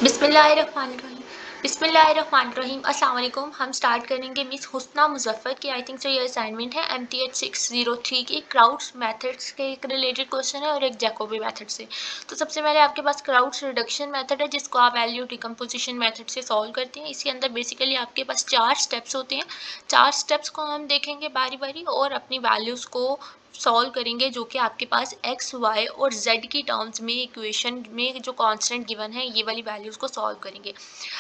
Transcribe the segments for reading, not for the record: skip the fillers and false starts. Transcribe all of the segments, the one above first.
बिस्मिल्लाहिर्रहमानिर्रहीम बिस्मिल्लाहिर्रहमानिर्रहीम अस्सलाम वालेकुम। हम स्टार्ट करेंगे मिस हुस्ना मुजफ्फर की, आई थिंक सो ये असाइनमेंट है MTH 603 की। क्राउड्स मेथड्स के एक रिलेटेड क्वेश्चन है और एक जैकोबी मेथड से। तो सबसे पहले आपके पास क्राउड्स रिडक्शन मेथड है जिसको आप वैल्यू डिकम्पोजिशन मेथड से सॉल्व करते हैं। इसके अंदर बेसिकली आपके पास 4 स्टेप्स होते हैं। 4 स्टेप्स को हम देखेंगे बारी बारी और अपनी वैल्यूज़ को सॉल्व करेंगे जो कि आपके पास x, y और z की टर्म्स में इक्वेशन में जो कांस्टेंट गिवन है ये वाली वैल्यूज़ को सॉल्व करेंगे।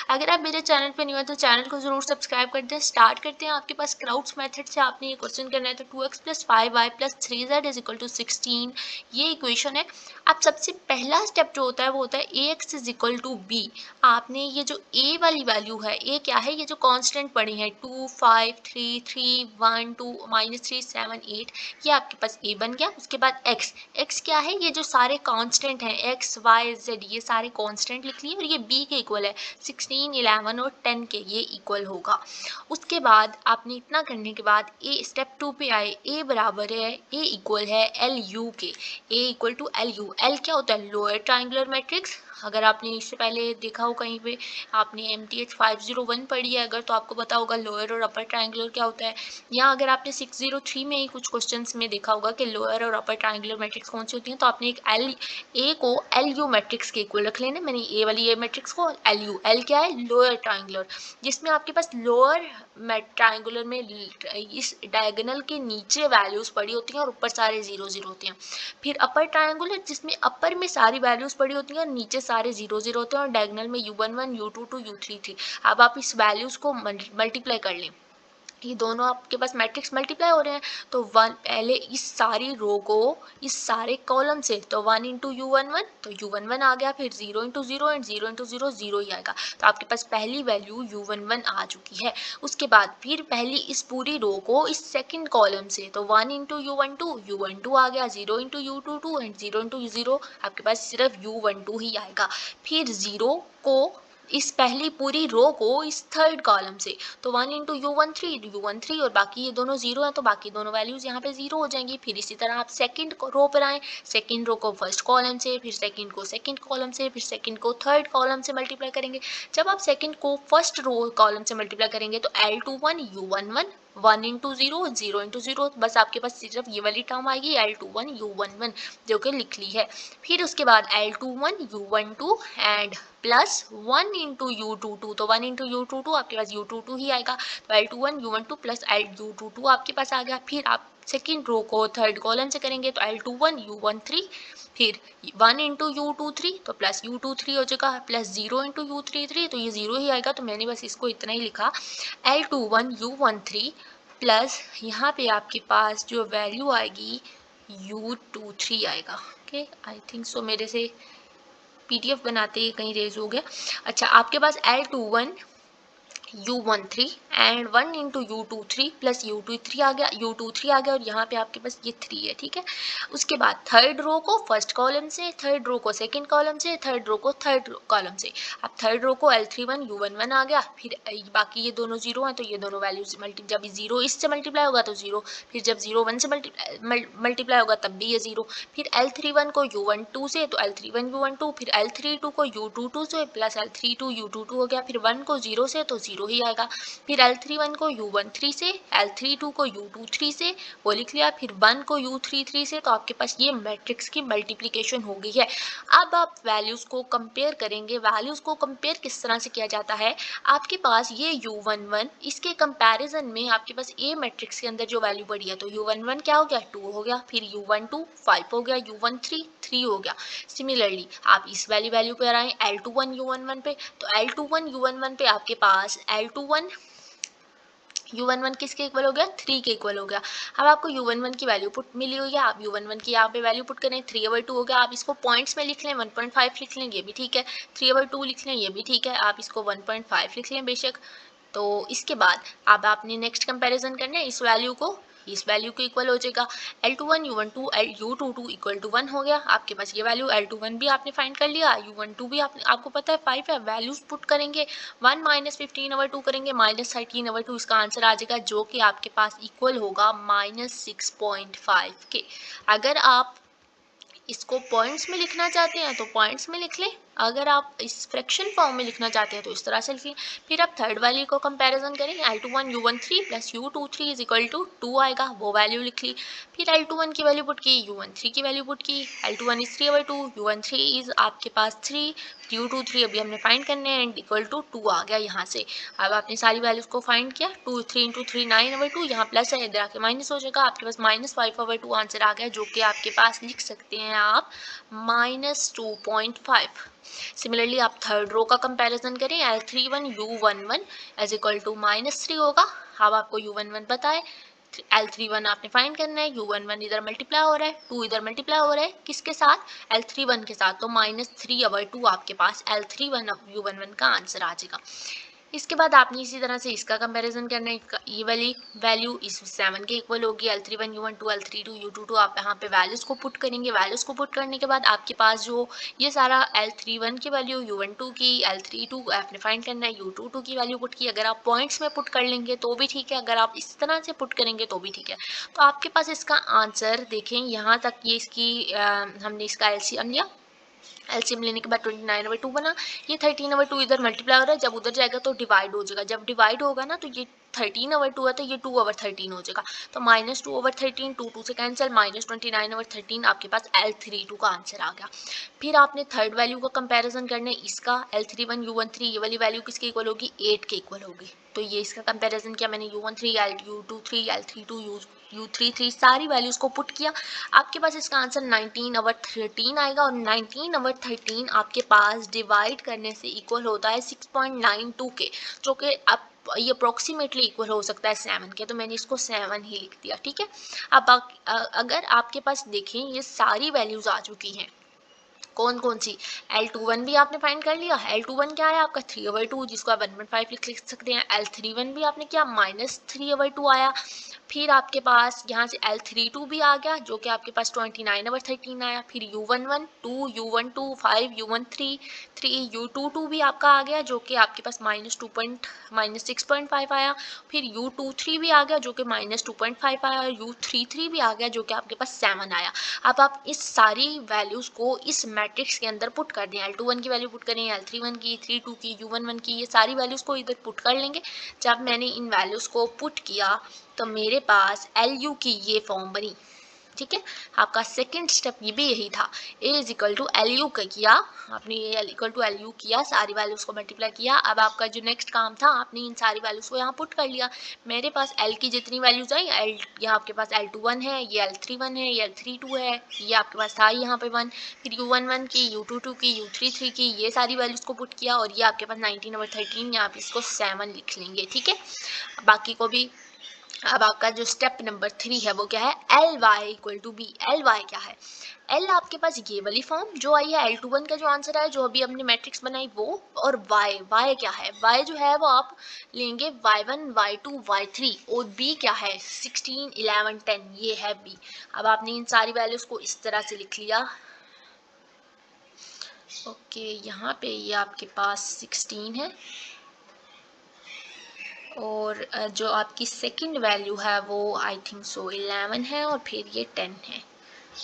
अगर आप मेरे चैनल पे न्यू है तो चैनल को जरूर सब्सक्राइब कर दें। स्टार्ट करते हैं। आपके पास क्राउड्स मेथड से आपने ये क्वेश्चन करना है। तो 2x + 5y + 3z = 16 ये इक्वेशन है। अब सबसे पहला स्टेप जो होता है वो होता है ax = b। आपने ये जो a वाली वैल्यू है, a क्या है, ये जो कांस्टेंट पड़ी है 2, 5, 3, 3, 1, 2, -3, 7, 8, ये आपके पास a बन गया। उसके बाद x क्या है, ये जो सारे कांस्टेंट हैं x, y, z ये सारे कांस्टेंट लिख लिए और ये b के इक्वल है 16, 11 और 10 के ये इक्वल होगा। उसके बाद आपने इतना करने के बाद a स्टेप 2 पे आए, a बराबर है a इक्वल है LU के, a equal to LU। L क्या होता है, लोअर ट्राइंगुलर मैट्रिक्स। अगर आपने इससे पहले देखा हो कहीं पे, आपने MTH 501 पढ़ी है अगर, तो आपको पता होगा लोअर और अपर ट्राइंगुलर क्या होता है। या अगर आपने 603 में ही कुछ क्वेश्चंस में देखा होगा कि लोअर और अपर ट्राइंगुलर मैट्रिक्स कौन सी होती हैं, तो आपने एक ए को LU मैट्रिक्स के इक्वल रख लेना। मैंने ए वाली ए मैट्रिक्स को LU, L क्या है, लोअर ट्राइंगुलर, जिसमें आपके पास लोअर ट्राइंगुलर में इस डायगोनल के नीचे वैल्यूज पड़ी होती हैं और ऊपर सारे 0 0 होते हैं। फिर अपर ट्राइंगुलर जिसमें अपर में सारी वैल्यूज पड़ी होती हैं और नीचे सारे 0 0 होते हैं और डायगोनल में U11, U22, U33। अब आप इस वैल्यूज को मल्टीप्लाई कर लें, ये दोनों आपके पास मैट्रिक्स मल्टीप्लाई हो रहे हैं। तो वन पहले इस सारी रो को इस सारे कॉलम से, तो 1 × U11 तो U11 आ गया, फिर 0 × 0 एंड 0 × 0 0 ही आएगा। तो आपके पास पहली वैल्यू U11 आ चुकी है। उसके बाद फिर पहली इस पूरी रो को इस सेकंड कॉलम से, तो 1 × U12 आ गया, 0 × U22 एंड 0 × 0 आपके पास सिर्फ U12 ही आएगा। फिर 0 को इस पहली पूरी रो को इस थर्ड कॉलम से, तो 1 × U13 और बाकी ये दोनों 0 हैं तो बाकी दोनों वैल्यूज यहाँ पे 0 हो जाएंगी। फिर इसी तरह आप सेकंड रो पर आए, सेकंड रो को फर्स्ट कॉलम से, फिर सेकंड को सेकंड कॉलम से, फिर सेकंड को थर्ड कॉलम से मल्टीप्लाई करेंगे। जब आप सेकंड को फर्स्ट रो कॉलम से मल्टीप्लाई करेंगे तो L21 U11 1 × 0 0 × 0, बस आपके पास सिर्फ ये वाली टर्म आएगी L21 U11 जो कि लिख ली है। फिर उसके बाद L21 U12 and plus 1 × U22, तो 1 × U22 आपके पास U22 ही आएगा। तो L21 U12 प्लस U22 आपके पास आ गया। फिर आप सेकेंड रो को थर्ड कॉलम से करेंगे तो L21 U13, फिर 1 × U23 तो प्लस U23 हो जाएगा, प्लस 0 × U33 तो ये 0 ही आएगा। तो मैंने बस इसको इतना ही लिखा, L21 U13 प्लस यहाँ पे आपके पास जो वैल्यू आएगी U23 आएगा। ओके, आई थिंक सो मेरे से PDF बनाते ही कहीं रेज हो गया। अच्छा, आपके पास L21 U13 and 1 × U23 plus U23 आ गया, U23 आ गया और यहाँ पे आपके पास ये 3 है, ठीक है। उसके बाद थर्ड रो को फर्स्ट कॉलम से, थर्ड रो को सेकंड कॉलम से, थर्ड रो को थर्ड कॉलम से। अब थर्ड रो को L31 U11 आ गया, फिर बाकी ये दोनों 0 हैं तो ये दोनों वैल्यूज जब 0 इससे मल्टीप्लाई होगा तो 0, फिर जब 0 1 से मल्टीप्लाई होगा तब भी ये 0। फिर L31 को U12 से तो L31 U12, फिर L32 को U22 से प्लस L32 U22 हो गया, फिर 1 को 0 से तो 0 ही आएगा। फिर L31 को U13 से, L32 को U23 से वो लिख लिया, फिर 1 को U33 से, तो आपके पास ये मैट्रिक्स की मल्टीप्लिकेशन हो गई है। अब आप वैल्यूज को कंपेयर करेंगे। वैल्यूज को कंपेयर किस तरह से किया जाता है, आपके पास ये U11 इसके कंपैरिजन में आपके पास ए मैट्रिक्स के अंदर जो वैल्यू पड़ी है, तो U11 क्या हो गया 2 हो गया, फिर U12 5 हो गया, U13 3 हो गया। सिमिलरली आप इस वाली वैल्यू पर आए L21 U11 पे, तो L21 U11 पे आपके पास L21 U11 किसके इक्वल हो गया, 3 के इक्वल हो गया। अब आपको U11 की वैल्यू पुट मिली हुई है, आप U11 की यहाँ पे वैल्यू पुट करें, 3/2 हो गया। आप इसको पॉइंट्स में लिख लें, 1.5 लिख लें, ये भी ठीक है, 3/2 लिख लें, ये भी ठीक है, आप इसको 1.5 लिख लें बेशक। तो इसके बाद अब आपने नेक्स्ट कंपैरिजन करना है, इस वैल्यू को इस वैल्यू के इक्वल हो जाएगा। L21 U12 U22 equal to 1 हो गया। आपके पास ये वैल्यू L21 भी आपने फाइंड कर लिया, U12 भी आपको पता है 5 है। वैल्यूज पुट करेंगे, 1 - 15/2 करेंगे, -13/2, इसका आंसर आ जाएगा जो कि आपके पास इक्वल होगा -6.5 के। अगर आप इसको पॉइंट्स में लिखना चाहते हैं तो पॉइंट्स में लिख लें, अगर आप इस फ्रैक्शन फॉर्म में लिखना चाहते हैं तो इस तरह से लिखिए। फिर आप थर्ड वाली को कंपैरिजन करें, L21 U13 plus U23 is equal to 2 आएगा, वो वैल्यू लिख ली। फिर L21 की वैल्यू पुट की, U13 की वैल्यू पुट की। L21 इज 3/2, U13 इज आपके पास 3, U23 अभी हमने फाइंड करने हैं एंड इक्वल टू 2 आ गया यहाँ से। अब आपने सारी वैल्यूज को फाइंड किया, 2 3 इंटू 3 9/2, यहाँ प्लस है इधर आके माइनस हो जाएगा, आपके पास -5/2 आंसर आ गया, जो कि आपके पास लिख सकते हैं आप -2.5। सिमिलरली आप थर्ड रो का कंपैरिजन करें, L31 U11 as equal to -3 होगा। अब आपको U11 पता है, L31 आपने फाइंड करना है, U11 इधर मल्टीप्लाई हो रहा है, 2 इधर मल्टीप्लाई हो रहा है, किसके साथ, L31 के साथ, तो -3/2 आपके पास L31 U11 का आंसर आ जाएगा। इसके बाद आपने इसी तरह से इसका कंपैरिजन करना है, ये वाली वैल्यू इस 7 के इक्वल होगी, L31 U12 L32 U22 आप यहाँ पे वैल्यूज़ को पुट करेंगे। वैल्यूज़ को पुट करने के बाद आपके पास जो ये सारा L31 की वैल्यू, U12 की, L32 आपने फाइंड करना है, U22 की वैल्यू पुट की। अगर आप पॉइंट्स में पुट कर लेंगे तो भी ठीक है, अगर आप इस तरह से पुट करेंगे तो भी ठीक है। तो आपके पास इसका आंसर देखें, यहाँ तक ये इसकी हमने इसका एलसीएम लिया, एलसीएम लेने के बाद 29/2 बना। ये 13/2 इधर मल्टीप्लाई हो रहा है, जब उधर जाएगा तो डिवाइड हो जाएगा, जब डिवाइड होगा ना तो ये 13/2 है तो ये 2/13 हो जाएगा, तो -2/13, 2 2 से कैंसिल, -29/13 आपके पास L32 का आंसर आ गया। फिर आपने थर्ड वैल्यू का कंपैरिजन करना है, इसका L31 U13 ये वाली वैल्यू किसके इक्वल होगी, 8 के इक्वल होगी, तो ये इसका कंपैरिजन किया मैंने, U13 U23 L32 U33 सारी वैल्यूज को पुट किया। आपके पास इसका आंसर 19/13 आएगा, और 19/13 आपके पास डिवाइड करने से इक्वल होता है 6.92 के, जो कि आप ये अप्रोक्सीमेटली इक्वल हो सकता है 7 के, तो मैंने इसको 7 ही लिख दिया, ठीक है। अब अगर आपके पास देखें ये सारी वैल्यूज आ चुकी हैं, कौन कौन सी, L21 भी आपने फाइंड कर लिया, L21 क्या है आपका 3/2, जिसको आप 1.5 लिख सकते हैं। L31 भी आपने किया, -3/2 आया। फिर आपके पास यहाँ से L32 भी आ गया, जो कि आपके पास 29/13 आया। फिर U11 2, U12 5, U13 3, U22 भी आपका आ गया, जो कि आपके पास -6.5 आया। फिर U23 भी आ गया, जो कि -2.5 आया, और U33 भी आ गया, जो कि आपके पास 7 आया। अब आप इस सारी वैल्यूज़ को इस मैट्रिक्स के अंदर पुट कर दें, L21 की वैल्यू पुट करें, L31 की, 32 की, U11 की, ये सारी वैल्यूज़ को इधर पुट कर लेंगे। जब मैंने इन वैल्यूज़ को पुट किया तो मेरे पास LU की ये फॉर्म बनी, ठीक है। आपका सेकंड स्टेप ये भी यही था, A is equal to L U का किया आपने, ये इक्वल टू एल यू किया, सारी वैल्यूज़ को मल्टीप्लाई किया। अब आपका जो नेक्स्ट काम था, आपने इन सारी वैल्यूज़ को यहाँ पुट कर लिया। मेरे पास L की जितनी वैल्यूज़ आई, L यहाँ आपके पास L21 है, ये L31 है, ये L32 है, ये आपके पास था यहाँ पे 1, फिर U11 की, U22 की, U33 की, ये सारी वैल्यूज़ को पुट किया, और ये आपके पास 19/13, यहाँ पे इसको 7 लिख लेंगे, ठीक है। बाकी को भी, अब आपका जो स्टेप नंबर 3 है वो क्या है, L Y equal to B. L Y क्या है, एल आपके पास ये वाली फॉर्म जो आई है, L21 का जो आंसर है, जो अभी हमने मैट्रिक्स बनाई वो, और वाई, वाई क्या है, वाई जो है वो आप लेंगे y1 y2 y3, और बी क्या है 16 11 10, ये है बी। अब आपने इन सारी वैल्यूज को इस तरह से लिख लिया, ओके। यहाँ पे ये आपके पास 16 है, और जो आपकी सेकंड वैल्यू है वो आई थिंक सो 11 है, और फिर ये 10 है।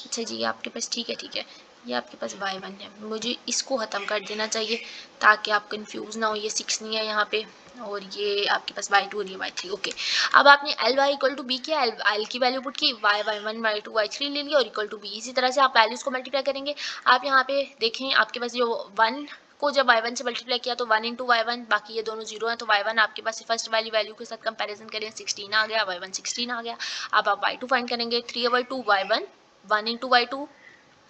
अच्छा जी, आपके पास ठीक है, ठीक है, ये आपके पास y1 है, मुझे इसको ख़त्म कर देना चाहिए ताकि आप कंफ्यूज ना हो, ये 6 नहीं है यहाँ पे, और ये आपके पास y2 और ये y3, ओके। अब आपने L Y equal to B किया, एल की वैल्यू पुट की, y1 y2 y3 ले लिया, और इक्वल टू बी। इसी तरह से आप वैल्यूज़ को मल्टीप्लाई करेंगे। आप यहाँ पे देखें, आपके पास जो 1 को जब y1 से मल्टीप्लाई किया तो 1 इंटू y1, बाकी ये दोनों जीरो हैं, तो y1 आपके पास फर्स्ट वाली वैल्यू के साथ कंपैरिजन करें, 16 आ गया, y1 16 आ गया। अब आप y2 फाइंड करेंगे, 3/2 y1, 1 into y2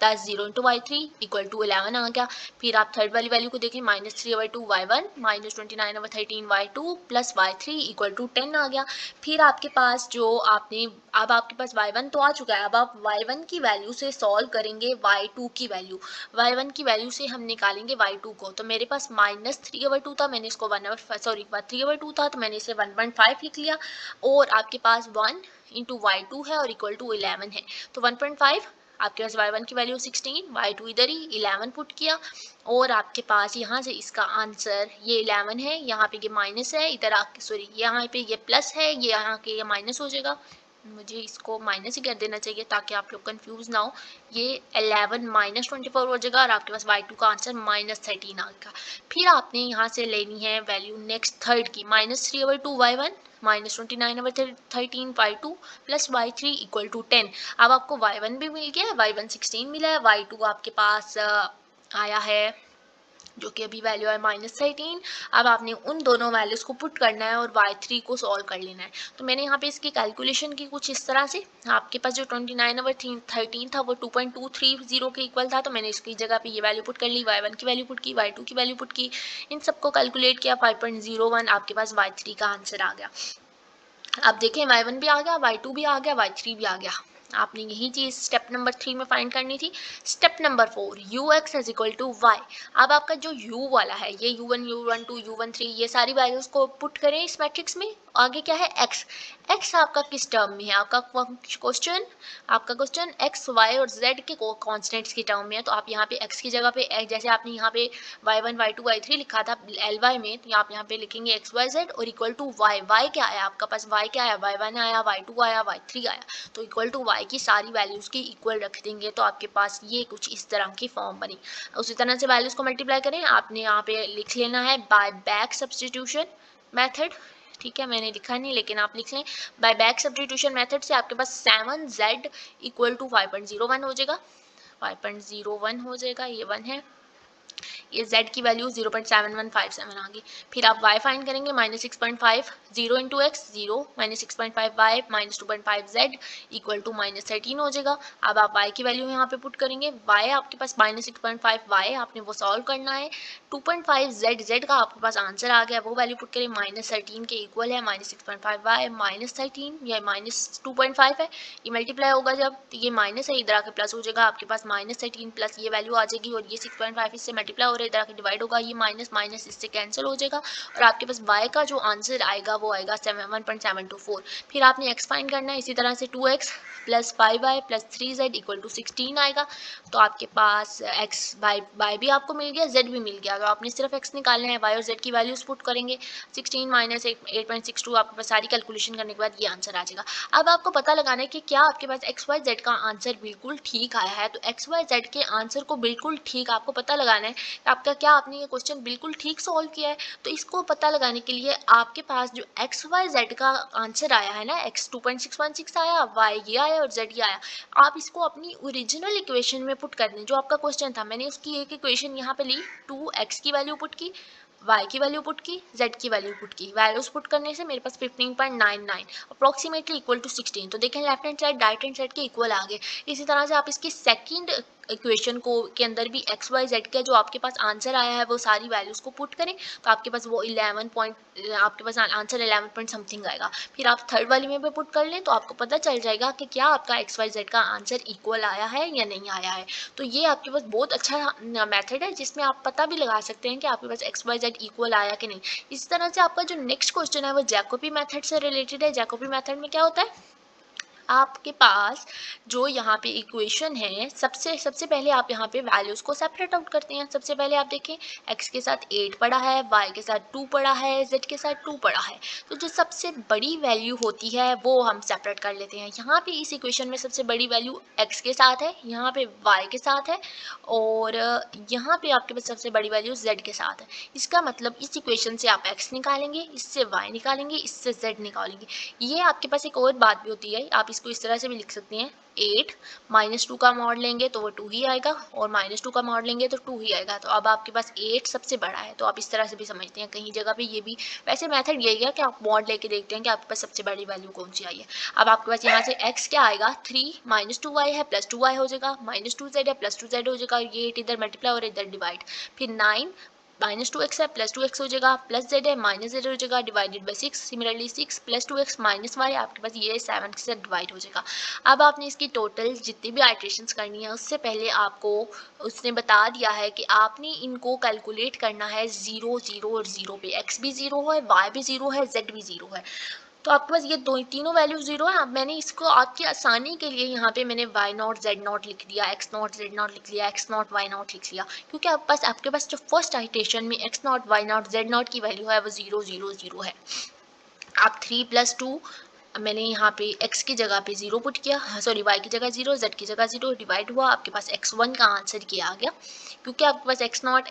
plus 0 into y3 equal to 11 आ गया। फिर आप थर्ड वाली वैल्यू को देखें, -3/2 y1 -29/13 y2 plus y3 equal to 10 आ गया। फिर आपके पास जो आपने, अब आपके पास y1 तो आ चुका है, अब आप y1 की वैल्यू से सॉल्व करेंगे y2 की वैल्यू, y1 की वैल्यू से हम निकालेंगे y2 को, तो मेरे पास -3/2 था, मैंने इसको 3/2 था तो मैंने इसे 1.5 लिख लिया, और आपके पास 1 इंटू y2 है और इक्वल टू 11 है, तो 1.5, आपके पास y1 की वैल्यू 16, y2 इधर ही 11 पुट किया, और आपके पास यहाँ से इसका आंसर ये 11 है, यहाँ पे ये माइनस है, इधर आके सॉरी यहाँ पे ये प्लस है, ये यहाँ के ये माइनस हो जाएगा, मुझे इसको माइनस ही कर देना चाहिए ताकि आप लोग कंफ्यूज ना हो। ये 11 माइनस 24 हो जाएगा और आपके पास y2 का आंसर -13 आ गया। फिर आपने यहाँ से लेनी है वैल्यू नेक्स्ट थर्ड की, -3/2 y1 -29/13 y2 plus y3 equal to 10। अब आपको y1 भी मिल गया है, y1 16 मिला है, y2 आपके पास आया है जो कि अभी वैल्यू है -13। अब आपने उन दोनों वैल्यूज़ को पुट करना है और y3 को सॉल्व कर लेना है। तो मैंने यहाँ पे इसकी कैलकुलेशन की कुछ इस तरह से। आपके पास जो 29/13 था वो 2.230 के इक्वल था, तो मैंने इसकी जगह पे ये वैल्यू पुट कर ली, y1 की वैल्यू पुट की, y2 की वैल्यू पुट की, इन सबको कैलकुलेट किया, 5.01 आपके पास y3 का आंसर आ गया। अब देखें y1 भी आ गया, y2 भी आ गया, y3 भी आ गया। आपने यही चीज़ स्टेप नंबर 3 में फाइंड करनी थी। Step number 4 ux is equal to y। अब आपका जो u वाला है, ये u1 u1 2 u1 3 ये सारी वैल्यूज को पुट करें इस मैट्रिक्स में। आगे क्या है x। x आपका किस टर्म में है, आपका क्वेश्चन x y और z के कॉन्स्टेंट्स की टर्म में है। तो आप यहाँ पे x की जगह पे जैसे आपने यहाँ पे y1 y2 y3 लिखा था ly में, तो आप यहाँ पे लिखेंगे x y z और इक्वल टू y। y क्या आया आपका पास, y क्या आया, y1 आया, y2 आया, y3 आया, तो इक्वल टू y की सारी वैल्यूज की इक्वल रख देंगे तो आपके पास ये कुछ इस तरह की फॉर्म बनी। उसी तरह से वैल्यूज को मल्टीप्लाई करें, आपने यहाँ पे लिख लेना है बाय बैक सब्स्टिट्यूशन मेथड। ठीक है, मैंने लिखा नहीं लेकिन आप लिख लें, बाय बैक सब्स्टिट्यूशन मेथड से आपके पास 7z इक्वल टू 5.01 हो जाएगा, 5.01 हो जाएगा, ये 1 है, ये z की वैल्यू 0.7157 आ गई। फिर आप y फाइंड करेंगे, -6.5 0 into X 0 -6.5 y -2.5 z equal to -13 हो जाएगा। अब आप y की वैल्यू यहाँ पे पुट करेंगे, y आपके पास -6.5 y आपने वो सॉल्व करना है, 2.5 z का आपके पास आंसर आ गया, वो वैल्यू पुट करें, -13 के इक्वल है, -6.5 y -13 या -2.5 है, ये मल्टीप्लाई होगा जब, तो ये माइनस है, इधर आके प्लस हो जाएगा, आपके पास -13 प्लस ये वैल्यू आ जाएगी और ये 6.5 इससे मल्टीप्लाई हो रहा है, इधर आके डिवाइड होगा, ये माइनस माइनस इससे कैंसिल हो जाएगा और आपके पास y का जो आंसर आएगा वो आएगा 1.724। फिर आपने x फाइंड करना है, इसी तरह से 2x plus 5y plus 3z equal to 16 आएगा। तो आपके पास x y भी आपको मिल गया, z भी मिल गया, तो आपने सिर्फ x निकालना है, y और z की वैल्यूज पुट करेंगे, 16 माइनस 8.62 आपके पास सारी कैलकुलेशन करने के बाद ये आंसर आ जाएगा। अब आपको पता लगाना है कि क्या आपके पास एक्स वाई जेड का आंसर बिल्कुल ठीक आया है। तो एक्स वाई जेड के आंसर को बिल्कुल ठीक आपको पता लगाना है कि आपका क्या आपने ये क्वेश्चन बिल्कुल ठीक सॉल्व किया है। तो इसको पता लगाने के लिए आपके पास जो एक्स वाई जेड का आंसर आया है ना, एक्स 2.616 आया, वाई ये आया और जेड ये आया, आप इसको अपनी ओरिजिनल इक्वेशन में पुट कर दें। जो आपका क्वेश्चन था मैंने उसकी एक इक्वेशन यहाँ पे ली, 2x की वैल्यू पुट की, y की वैल्यू पुट की, z की वैल्यू पुट की, वैल्यूज पुट करने से मेरे पास 15.99 अप्रोक्सीमेटली इक्वल टू 16। तो देखें left hand side right hand side के इक्वल आ गए। इसी तरह से आप इसकी सेकंड इक्वेशन को के अंदर भी एक्स वाई जेड का जो आपके पास आंसर आया है वो सारी वैल्यूज को पुट करें, तो आपके पास वो 11 पॉइंट, आपके पास आंसर 11 पॉइंट समथिंग आएगा। फिर आप थर्ड वाली में भी पुट कर लें तो आपको पता चल जाएगा कि क्या आपका एक्स वाई जेड का आंसर इक्वल आया है या नहीं आया है। तो ये आपके पास बहुत अच्छा मेथड है जिसमें आप पता भी लगा सकते हैं कि आपके पास एक्स वाई जेड इक्वल आया कि नहीं। इस तरह से आपका जो नेक्स्ट क्वेश्चन है वो जैकोबी मेथड से रिलेटेड है। जैकोबी मेथड में क्या होता है, आपके पास जो यहाँ पे इक्वेशन है, सबसे सबसे पहले आप यहाँ पे वैल्यूज़ को सेपरेट आउट करते हैं। सबसे पहले आप देखें x के साथ 8 पड़ा है, y के साथ 2 पड़ा है, z के साथ 2 पड़ा है, तो जो सबसे बड़ी वैल्यू होती है वो हम सेपरेट कर लेते हैं। यहाँ पे इस इक्वेशन में सबसे बड़ी वैल्यू x के साथ है, यहाँ पे y के साथ है और यहाँ पे आपके पास सबसे बड़ी वैल्यू z के साथ है। इसका मतलब इस इक्वेशन से आप x निकालेंगे, इससे y निकालेंगे, इससे z निकालेंगे। ये आपके पास एक और बात भी होती है, आप इसको इस तरह से भी लिख सकते हैं, 8 -2 का मॉड लेंगे तो वो 2 ही आएगा और -2 का मॉड लेंगे तो 2 ही आएगा। तो अब आपके पास 8 सबसे बड़ा है, तो आप इस तरह से भी समझते हैं। कहीं जगह पे ये भी वैसे मेथड यही है कि आप मॉड लेके देखते हैं कि आपके पास सबसे बड़ी वैल्यू कौन सी आई है। अब आपके पास यहाँ से x क्या आएगा, 3 -2y है प्लस 2y हो जाएगा, -2z है प्लस 2z हो जाएगा, ये 8 इधर मल्टीप्लाई और इधर डिवाइड, फिर 9 -2x है प्लस 2x हो जाएगा, प्लस z है माइनस z हो जाएगा, divided by 6, similarly 6 plus 2x minus y आपके पास ये 7 के साथ डिवाइड हो जाएगा। अब आपने इसकी टोटल जितनी भी आइट्रेशंस करनी है उससे पहले आपको उसने बता दिया है कि आपने इनको कैलकुलेट करना है 0 0 और 0 पे, x भी 0 है, y भी 0 है, z भी 0 है। तो आपके पास ये दो तीनों वैल्यू 0 है। अब मैंने इसको आपकी आसानी के लिए यहाँ पे मैंने y नॉट z नॉट लिख दिया, x नॉट z नॉट लिख लिया, x नॉट y नॉट लिख लिया, क्योंकि आपके पास जो फर्स्ट आइटेशन में x not y not z not की वैल्यू है वो 0 0 0 है। आप 3 + 2 मैंने यहाँ पे x की जगह पे 0 पुट किया, सॉरी y की जगह 0, z की जगह 0, डिवाइड हुआ, आपके पास x1 का आंसर ये आ गया, क्योंकि आपके पास x0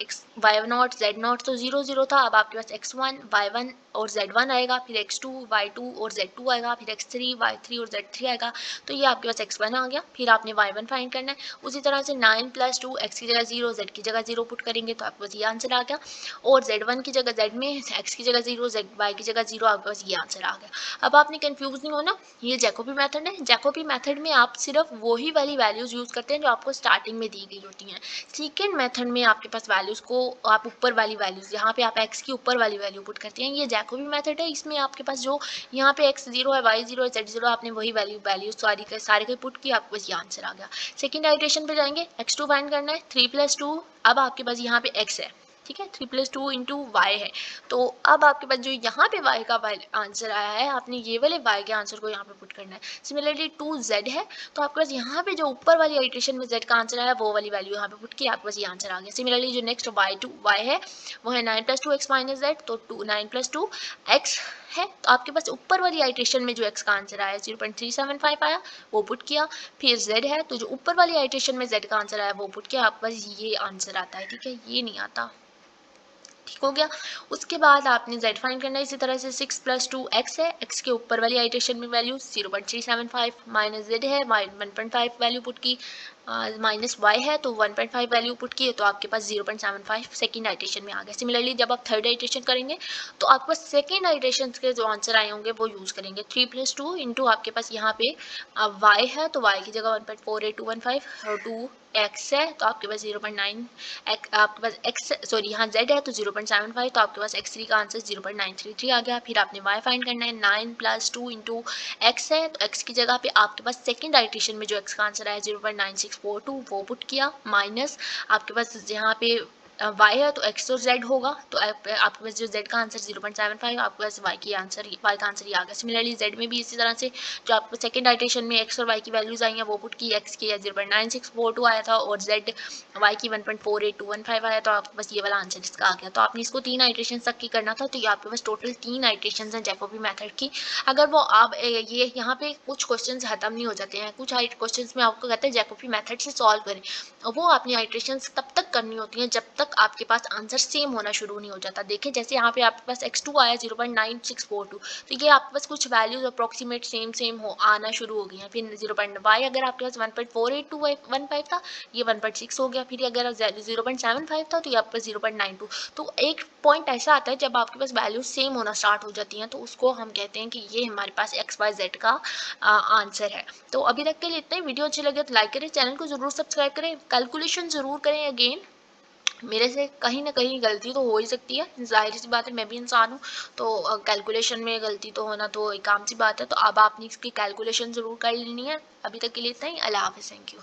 y0 z0 तो 0 0 था। अब आपके पास x1 y1 और z1 आएगा, फिर x2 y2 और z2 आएगा, फिर x3 y3 और z3 आएगा, तो ये आपके पास x1 आ गया। फिर आपने y1 फाइंड करना है। उसी तरह से 9 + 2 x की जगह 0 z की जगह 0 पुट करेंगे तो आपके पास ये आंसर आ गया, और z1 की जगह z में x की जगह 0 y की जगह 0, आपके पास ये आंसर आ गया। अब आपने कंफ्यूज नहीं होना, ये जैकोबी मेथड है। जैकोबी मेथड में आप सिर्फ वही वाली वैल्यूज यूज करते हैं जो आपको स्टार्टिंग में दी गई होती हैं। सेकेंड मेथड में आपके पास वैल्यूज को आप ऊपर वाली वैल्यूज, यहाँ पे आप x की ऊपर वाली वैल्यू पुट करते हैं, ये जैकोबी मेथड है। इसमें आपके पास जो यहाँ पे x 0 है, y 0 है, z 0, आपने वही वैल्यूज सारे के पुट किया, आपको बस ये आंसर आ गया। सेकेंड आइटरेशन पे जाएंगे, x2 फाइंड करना है, 3 + 2, अब आपके पास यहाँ पे x है, ठीक है, 3 + 2 × y है, तो अब आपके पास जो यहाँ पे y का आंसर आया है, आपने ये वाले y के आंसर को यहाँ पे पुट करना है। सिमिलरली 2z है, तो आपके पास यहाँ पे जो ऊपर वाली आइटरेशन में z का आंसर आया, वो वाली वैल्यू यहाँ पे पुट की, आपके पास ये आंसर आ गया। सिमिलरली जो नेक्स्ट y है वो है 9 + 2x - z, तो 9 + 2 x है, तो आपके पास ऊपर वाली आइटरेशन में जो x का आंसर आया 0.375 आया, वो पुट किया। फिर z है, तो जो ऊपर वाली आइटरेशन में z का आंसर आया वो पुट किया, आपके पास ये आंसर आता है, ठीक है, ये नहीं आता, ठीक हो गया। उसके बाद आपने z फाइंड करना है। इसी तरह से 6 + 2 x है, x के ऊपर वाली आइटरेशन में वैल्यू 0.375 माइनस z है, 1.5 वैल्यू पुट की, माइनस y है तो 1.5 वैल्यू पुट की है, तो आपके पास 0.75 सेकेंड आइटरेशन में आ गया। सिमिलरली जब आप थर्ड आइटरेशन करेंगे तो आपके पास सेकेंड आइटरेशन के जो आंसर आए होंगे वो यूज़ करेंगे। 3 + 2 इंटू आपके पास यहाँ पे y है, तो y की जगह 1.48215 और 2 x है, तो आपके पास 0.9, आपके पास x, सॉरी यहाँ z है तो 0.75, तो आपके पास x3 का आंसर 0.933 आ गया। फिर आपने y फाइंड करना है, 9 + 2 × x है, तो x की जगह पे आपके पास सेकंड आइटरेशन में जो x का आंसर आया 0.9642 वो पुट किया, माइनस आपके पास यहाँ पे y है तो x और z होगा, तो आपके पास जो z का आंसर 0.75, आपके पास y का आंसर ये आ गया। सिमिलरली z में भी इसी तरह से जो आपको सेकंड आइटरेशन में x और y की वैल्यूज आई हैं वो पुट की, x की 0.9642 आया था और z y की 1.48215 आया, तो आपके पास ये वाला आंसर इसका आ गया। तो आपने इसको 3 आइटरेशन तक की करना था, तो ये आपके पास टोटल 3 आइटरेशन हैं जैकोबी मेथड की। अगर वो आप ये यहाँ पे कुछ क्वेश्चन खत्म नहीं हो जाते हैं, कुछ क्वेश्चन में आपको कहते हैं जैकोबी मेथड से सॉल्व करें, वो आपने आइटरेशन तब तक करनी होती हैं जब तक आपके पास आंसर सेम होना शुरू नहीं हो जाता। देखिए जैसे यहाँ पे आपके पास x2 आया 0.9642, तो ये आपके पास कुछ वैल्यूज अप्रोक्सीमेट सेम हो आना शुरू हो गई हैं। फिर 0.y अगर आपके पास 1.48215 था, ये 1.6 हो गया। फिर अगर 0.75 था तो ये आपके पास 0.92। तो एक पॉइंट ऐसा आता है जब आपके पास वैल्यूज सेम होना स्टार्ट हो जाती हैं, तो उसको हम कहते हैं कि ये हमारे पास XYZ का आंसर है। तो अभी तक के लिए इतना ही। वीडियो अच्छी लगे तो लाइक करें, चैनल को जरूर सब्सक्राइब करें, कैलकुलेशन जरूर करें। अगेन मेरे से कहीं ना कहीं गलती तो हो ही सकती है, जाहिर सी बात है, मैं भी इंसान हूँ, तो कैलकुलेशन में गलती तो होना तो एक आम सी बात है। तो अब आपने इसकी कैलकुलेशन ज़रूर कर लेनी है। अभी तक के लिए इतना ही। अल्लाह हाफ़िज़, थैंक यू।